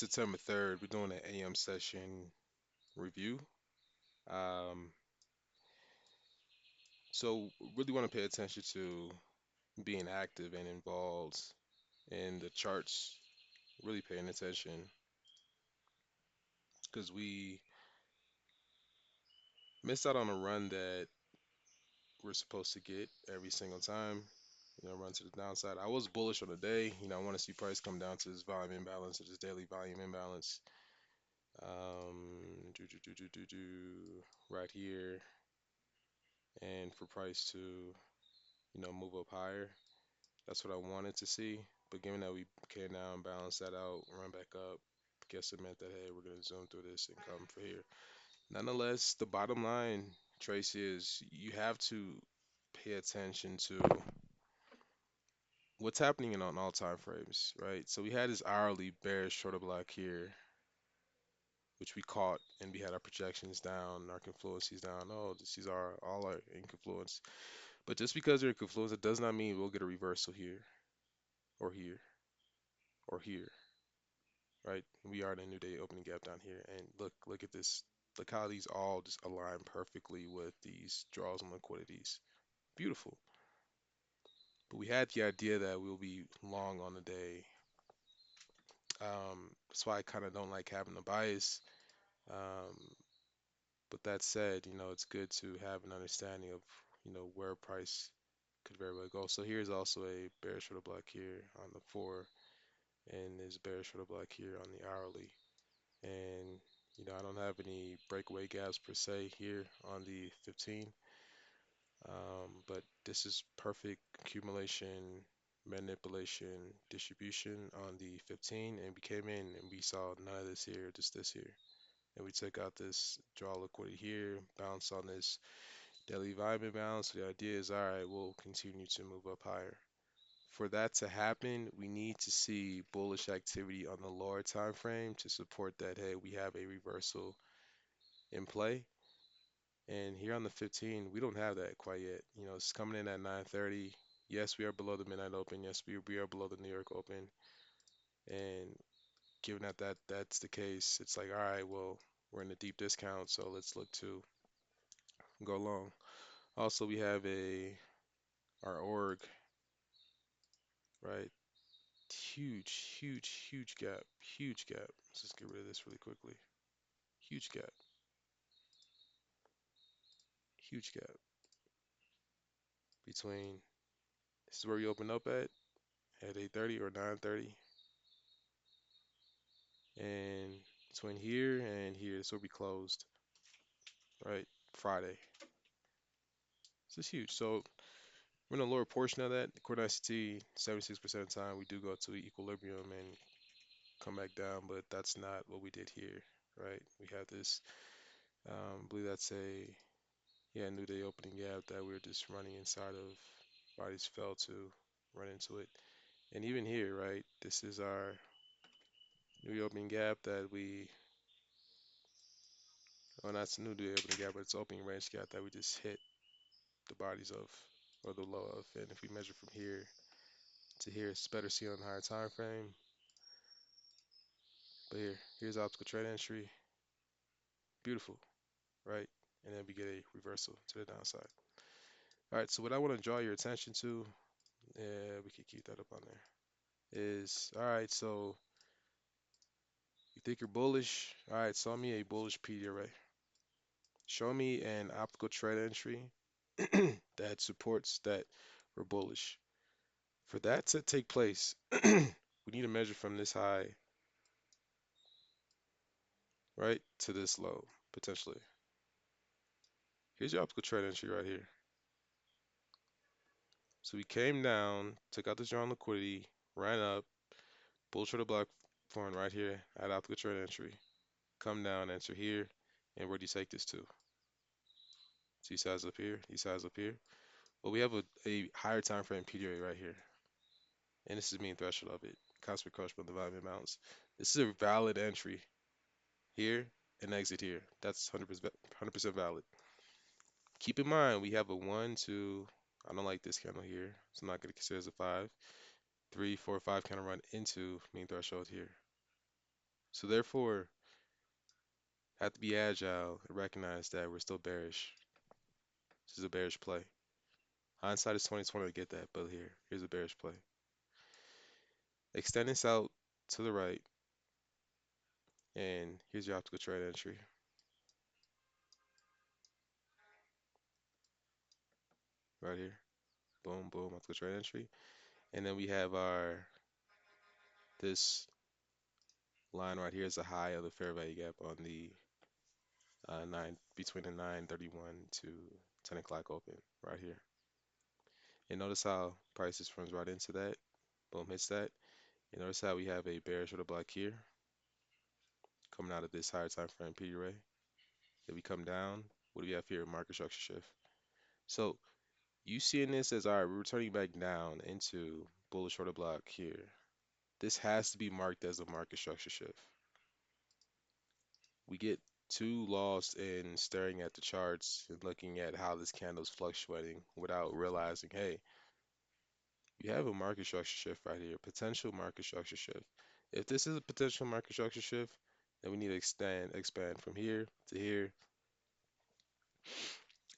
September 3rd, we're doing an AM session review. Um, so really want to pay attention to being active and involved in the charts, really paying attention because we missed out on a run that we're supposed to get every single time. Run to the downside. I was bullish on the day. I want to see price come down to this volume imbalance, to this daily volume imbalance. Right here, and for price to, move up higher. That's what I wanted to see. But given that we came down, balance that out, run back up, guess it meant that, hey, we're going to zoom through this and come for here. Nonetheless, the bottom line, Tracy, is you have to pay attention to what's happening on all time frames, right? So we had this hourly bearish shorter block here, which we caught, and we had our projections down, our confluences down. Oh, these are all our in confluence. But just because they're in confluence, it does not mean we'll get a reversal here, or here, or here. Right? We are in a new day opening gap down here. And look at this. Look how these all just align perfectly with these draws and liquidities. Beautiful. But we had the idea that we'll be long on the day. That's why I kind of don't like having the bias. Um, but that said, it's good to have an understanding of, where price could very well go. So here's also a bearish order block here on the 4, and there's bearish order block here on the hourly. And I don't have any breakaway gaps per se here on the 15, but this is perfect accumulation, manipulation, distribution on the 15, and we came in and we saw none of this here, just this here, and we took out this draw liquidity here, bounce on this daily volume imbalance. So the idea is, all right, we'll continue to move up higher. For that to happen, we need to see bullish activity on the lower time frame to support that, hey, we have a reversal in play. And here on the 15, we don't have that quite yet. It's coming in at 9:30. Yes, we are below the midnight open. Yes, we are below the New York open. And given that's the case, it's like, all right, well, we're in a deep discount, so let's look to go long. Also, we have our org, right? Huge, huge, huge gap. Huge gap. Let's just get rid of this really quickly. Huge gap. Huge gap between this is where we open up at 8:30 or 9:30, and between here and here, this will be closed, right? Friday. This is huge. So we're in the lower portion of that. According to ICT, 76% of the time we do go to equilibrium and come back down, but that's not what we did here, right? We have this, I believe that's a, yeah, new day opening gap that we're just running inside of. Bodies fell to run into it. And even here, right, this is our new opening gap that we, well, not new day opening gap, but it's opening range gap that we just hit the bodies of, or the low of. And if we measure from here to here, it's better seen on the higher time frame. But here's optical trade entry. Beautiful, right? And then we get a reversal to the downside. All right, so what I want to draw your attention to, yeah, we can keep that up on there, is, all right, so you think you're bullish? All right, show me a bullish PD array. Show me an optical trade entry that supports that we're bullish. For that to take place, we need to measure from this high, right, to this low, potentially. Here's your optical trade entry right here. So we came down, took out the drawn liquidity, ran up, bull trade block form right here at optical trade entry. Come down, enter here, and where do you take this to? See size up here, these size up here. Well, we have a higher time frame PDA right here, and this is mean threshold of it. Constant crush from the volume imbalance. This is a valid entry here and exit here. That's 100% valid. Keep in mind, we have a 1, 2, I don't like this candle here, so I'm not going to consider it as a 5. 3, 4, 5 kind of run into mean threshold here. So therefore, have to be agile and recognize that we're still bearish. This is a bearish play. Hindsight is 2020 to get that, but here's a bearish play. Extend this out to the right, and here's your optical trade entry. Right here. Boom, boom, optical trade entry. And then we have this line right here is the high of the fair value gap on the between the 9:31 to 10 o'clock open right here. And notice how prices runs right into that. Boom, hits that. And notice how we have a bearish order block here coming out of this higher time frame P array. If we come down, what do we have here? Market structure shift. So you seeing this as, all right, we're returning back down into bullish order block here. This has to be marked as a market structure shift. We get too lost in staring at the charts and looking at how this candle is fluctuating without realizing, hey, you have a market structure shift right here, potential market structure shift. If this is a potential market structure shift, then we need to expand from here to here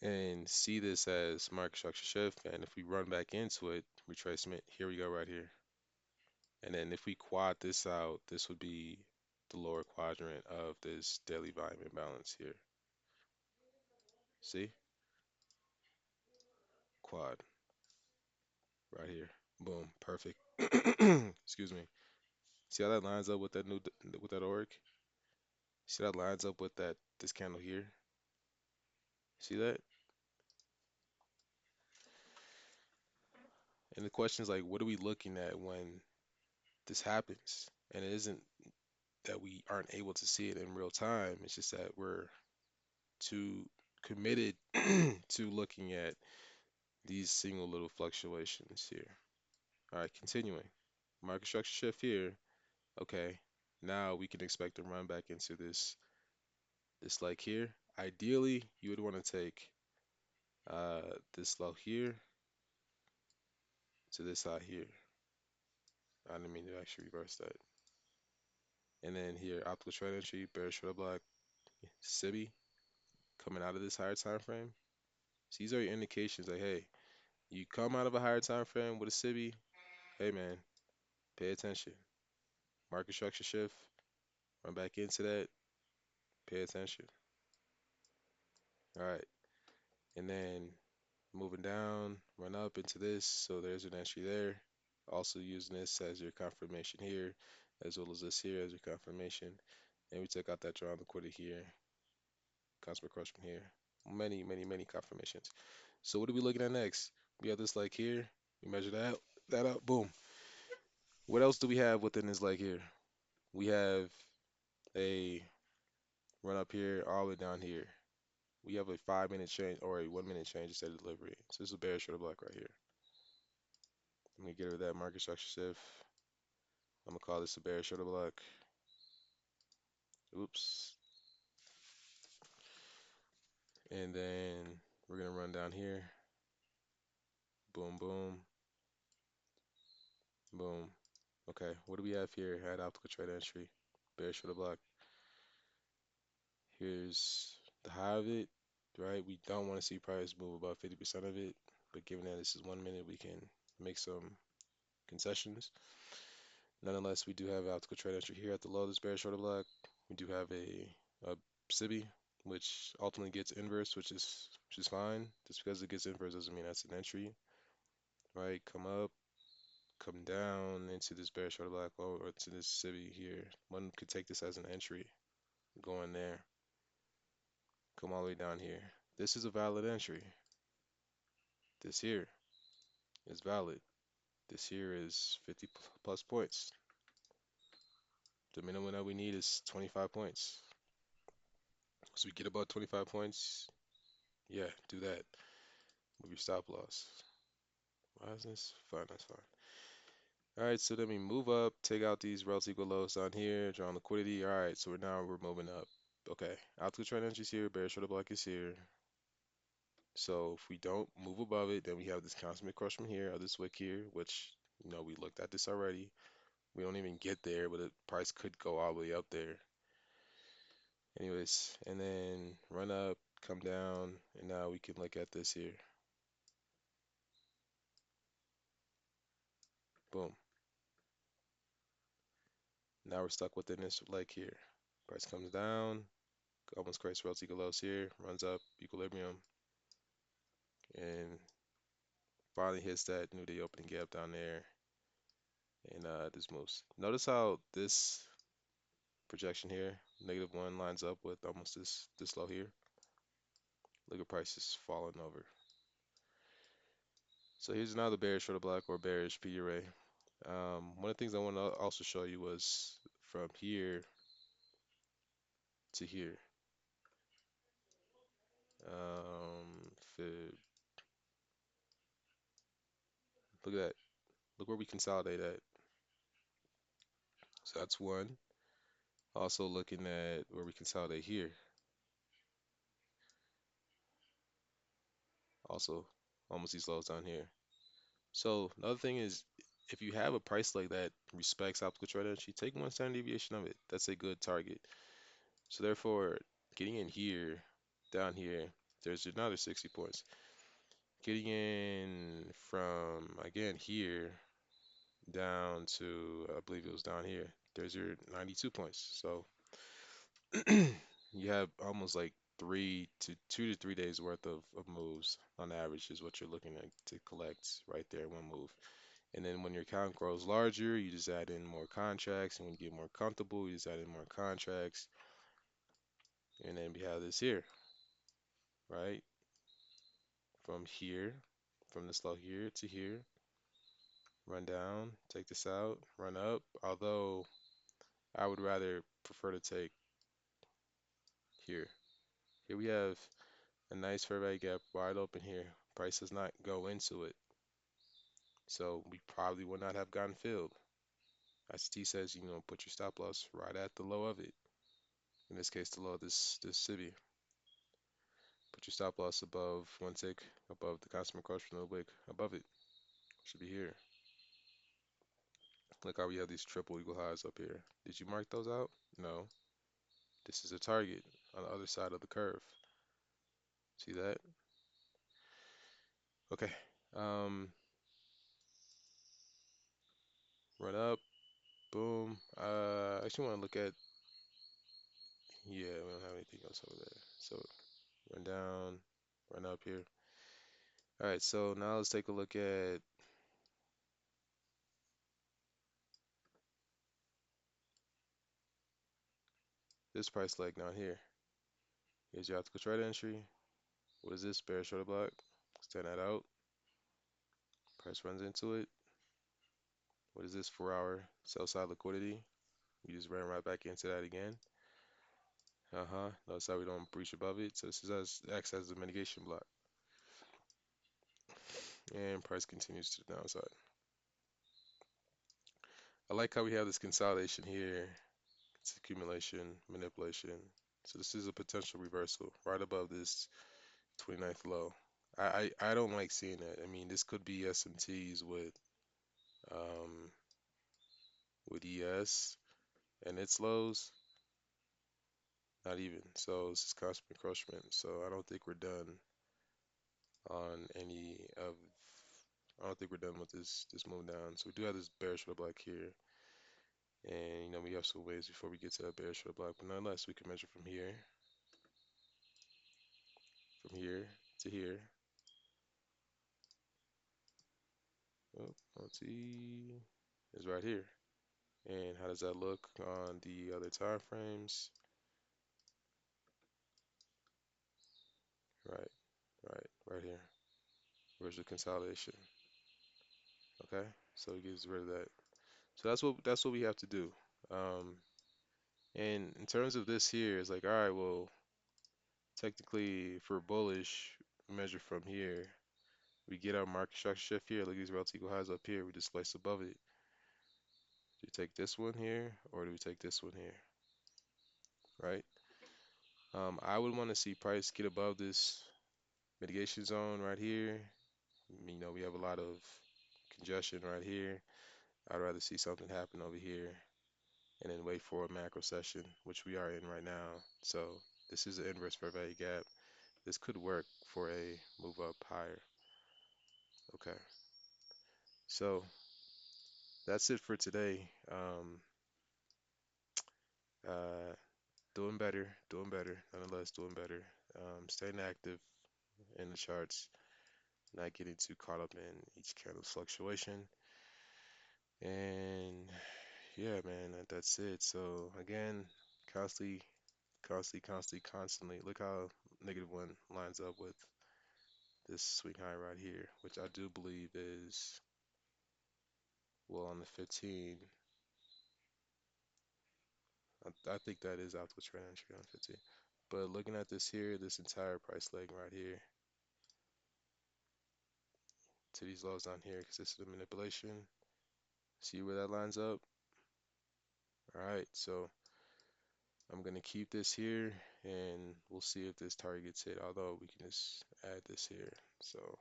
and see this as market structure shift. And if we run back into it, retracement, here we go right here. And then if we quad this out, this would be the lower quadrant of this daily volume imbalance here. See? Quad right here. Boom, perfect. Excuse me. See how that lines up with that with that org? See that lines up with that this candle here? See that? And the question is like, what are we looking at when this happens? And it isn't that we aren't able to see it in real time. It's just that we're too committed to looking at these single little fluctuations here. All right, continuing. Market structure shift here. Okay, now we can expect to run back into this leg here. Ideally, you would want to take this low here to this side here. I didn't mean to actually reverse that. And then here, optical trend entry, bearish order block, SIBI coming out of this higher time frame. So these are your indications like, hey, you come out of a higher time frame with a SIBI, hey man, pay attention. Market structure shift, run back into that, pay attention. All right, and then moving down, run up into this, so there's an entry there. Also using this as your confirmation here, as well as this here as your confirmation. And we took out that draw on liquidity here, customer crush from here. Many, many, many confirmations. So what are we looking at next? We have this leg here. We measure that up, boom. What else do we have within this leg here? We have a run up here all the way down here. We have a 5-minute change or a 1-minute change instead of delivery. So this is a bearish order block right here. I'm gonna get rid of that market structure shift. I'm gonna call this a bearish order block. Oops. And then we're gonna run down here. Boom, boom, boom. Okay, what do we have here? At optical trade entry, bearish order block. Here's the high of it, right? We don't want to see price move above 50% of it, but given that this is 1 minute, we can make some concessions. Nonetheless, we do have optical trade entry here at the low of this bearish order block. We do have a SIBI, which ultimately gets inverse, which is fine. Just because it gets inverse doesn't mean that's an entry, right? Come up, come down into this bearish order block or to this SIBI here. One could take this as an entry, go in there, come all the way down here. This is a valid entry. This here is valid. This here is 50 plus points. The minimum that we need is 25 points. So we get about 25 points. Yeah, do that. Move your stop loss. Why is this? Fine, that's fine. All right, so then we move up, take out these relative equal lows down here, draw on liquidity. All right, so we're moving up. Okay, optical trend entries here, bearish order block is here. So if we don't move above it, then we have this constant crush from here, or this wick here, which we looked at this already. We don't even get there, but the price could go all the way up there. Anyways, and then run up, come down, and now we can look at this here. Boom. Now we're stuck within this leg here. Price comes down, almost creates relative lows here, runs up, equilibrium, and finally hits that new day opening gap down there, and this moves. Notice how this projection here, -1, lines up with almost this low here. Look at prices falling over. So here's another bearish for the black or bearish P array. One of the things I want to also show you was from here to here. Fib. Look at that. Look where we consolidate at. So that's one. Also looking at where we consolidate here. Also almost these lows down here. So another thing is, if you have a price like that respects optical trend entry, take 1 standard deviation of it. That's a good target. So therefore, getting in here, down here, there's another 60 points. Getting in from, again, here down to, I believe it was down here, there's your 92 points. So you have almost like 2 to 3 days worth of moves on average is what you're looking at to collect right there, one move. And then when your account grows larger, you just add in more contracts. And when you get more comfortable, you just add in more contracts. And then we have this here, right? From here, from this low here to here, run down, take this out, run up. Although I would rather prefer to take here. Here we have a nice fair value gap wide open here. Price does not go into it. So we probably would not have gotten filled. ICT says, put your stop loss right at the low of it. In this case, the low of this SIBI. Put your stop loss above one tick, above the constant cross from the wick, above it. Should be here. Look how we have these triple eagle highs up here. Did you mark those out? No. This is a target on the other side of the curve. See that? Okay. Run up. Boom. I actually want to look at, yeah, we don't have anything else over there. So run down, run up here. All right, so now let's take a look at this price leg down here. Here's your optical trade entry. What is this? Bearish order block. Stand that out. Price runs into it. What is this? 4-hour sell side liquidity. We just ran right back into that again. Notice how we don't breach above it. So this is acts as a mitigation block. And price continues to the downside. I like how we have this consolidation here. It's accumulation, manipulation. So this is a potential reversal right above this 29th low. I don't like seeing that. I mean, this could be SMTs um with ES and its lows. Not even. So this is constant encroachment. So I don't think we're done on any of. I don't think we're done with this move down. So we do have this bearish order block here, and we have some ways before we get to that bearish order block. But nonetheless, we can measure from here to here. Oh, OTE is right here. And how does that look on the other time frames? Right, right here. Where's the consolidation? Okay, so it gets rid of that. So that's what we have to do. Um, and in terms of this here, it's like, all right, well, technically for bullish, measure from here. We get our market structure shift here. Look at these relative equal highs up here. We just slice above it. Do we take this one here or do we take this one here? Right? I would want to see price get above this mitigation zone right here. We have a lot of congestion right here. I'd rather see something happen over here and then wait for a macro session, which we are in right now. So this is an inverse fair value gap. This could work for a move up higher. Okay, so that's it for today. Uh, doing better, nonetheless, doing better. Staying active in the charts, not getting too caught up in each candle's fluctuation. And yeah, man, that's it. So again, constantly, constantly. Look how -1 lines up with this swing high right here, which I do believe is, well, on the 15. I think that is optical trend entry on 15. But looking at this here, this entire price leg right here to these lows down here, because this is the manipulation. See where that lines up? All right, so I'm gonna keep this here, and we'll see if this target gets hit. Although we can just add this here. So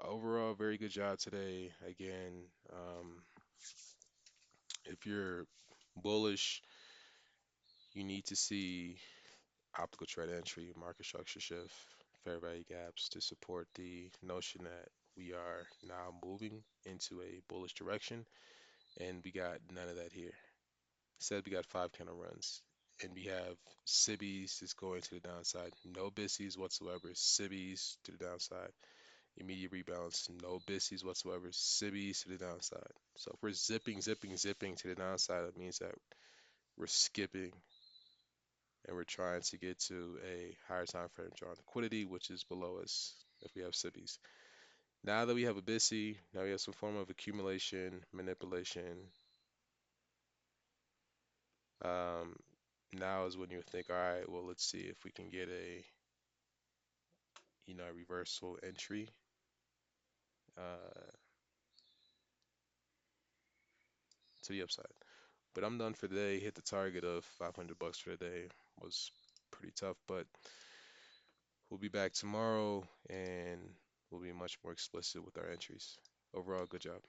overall, very good job today. Again, if you're bullish, you need to see optical trend entry, market structure shift, fair value gaps to support the notion that we are now moving into a bullish direction, and we got none of that here. Instead, we got 5 candle runs, and we have SIBIs just going to the downside, no BISIs whatsoever, SIBIs to the downside, immediate rebalance, no BISIs whatsoever, SIBIs to the downside. So if we're zipping to the downside, that means that we're skipping and we're trying to get to a higher time frame drawn liquidity, which is below us if we have SIBIs. Now that we have a BISI, now we have some form of accumulation, manipulation. Um, Now is when you think, all right, well, let's see if we can get a, a reversal entry uh, to the upside. But I'm done for today. Hit the target of 500 bucks for the day. Was pretty tough, but we'll be back tomorrow and we'll be much more explicit with our entries. Overall, good job.